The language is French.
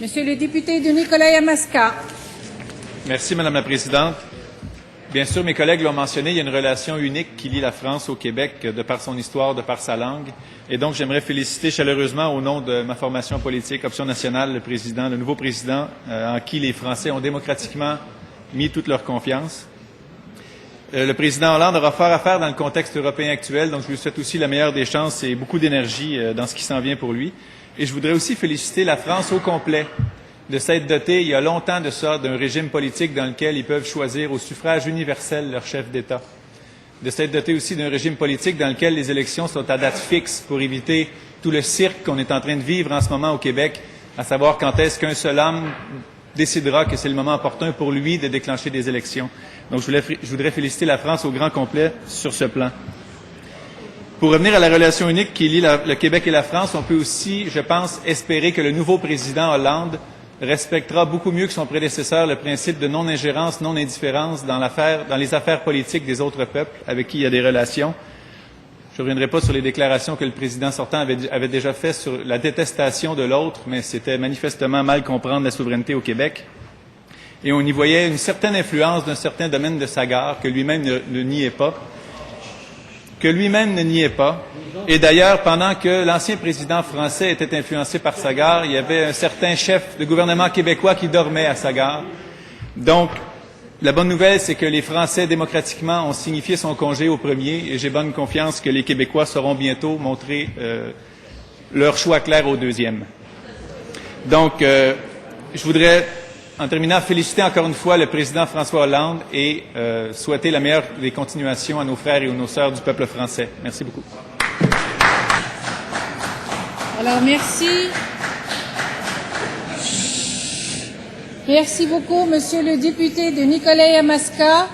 Monsieur le député de Nicolet-Yamaska. Merci, Madame la Présidente. Bien sûr, mes collègues l'ont mentionné, il y a une relation unique qui lie la France au Québec de par son histoire, de par sa langue. Et donc, j'aimerais féliciter chaleureusement, au nom de ma formation politique, Option nationale, le nouveau président en qui les Français ont démocratiquement mis toute leur confiance. Le président Hollande aura fort à faire dans le contexte européen actuel, donc je lui souhaite aussi la meilleure des chances et beaucoup d'énergie dans ce qui s'en vient pour lui. Et je voudrais aussi féliciter la France au complet de s'être dotée, il y a longtemps de ça, d'un régime politique dans lequel ils peuvent choisir au suffrage universel leur chef d'État. De s'être doté aussi d'un régime politique dans lequel les élections sont à date fixe pour éviter tout le cirque qu'on est en train de vivre en ce moment au Québec, à savoir quand est-ce qu'un seul homme décidera que c'est le moment opportun pour lui de déclencher des élections. Donc, je voudrais féliciter la France au grand complet sur ce plan. Pour revenir à la relation unique qui lie le Québec et la France, on peut aussi, je pense, espérer que le nouveau président Hollande respectera beaucoup mieux que son prédécesseur le principe de non-ingérence, non-indifférence dans les affaires politiques des autres peuples avec qui il y a des relations. Je ne reviendrai pas sur les déclarations que le président sortant avait déjà faites sur la détestation de l'autre, mais c'était manifestement mal comprendre la souveraineté au Québec. Et on y voyait une certaine influence d'un certain domaine de Sagard que lui-même ne niait pas. Et d'ailleurs, pendant que l'ancien président français était influencé par Sagard, il y avait un certain chef de gouvernement québécois qui dormait à Sagard. Donc, la bonne nouvelle, c'est que les Français, démocratiquement, ont signifié son congé au premier, et j'ai bonne confiance que les Québécois sauront bientôt montrer leur choix clair au deuxième. Donc, je voudrais, en terminant, féliciter encore une fois le président François Hollande et souhaiter la meilleure des continuations à nos frères et nos sœurs du peuple français. Merci beaucoup. Alors, merci. Merci beaucoup, Monsieur le député de Nicolet-Yamaska.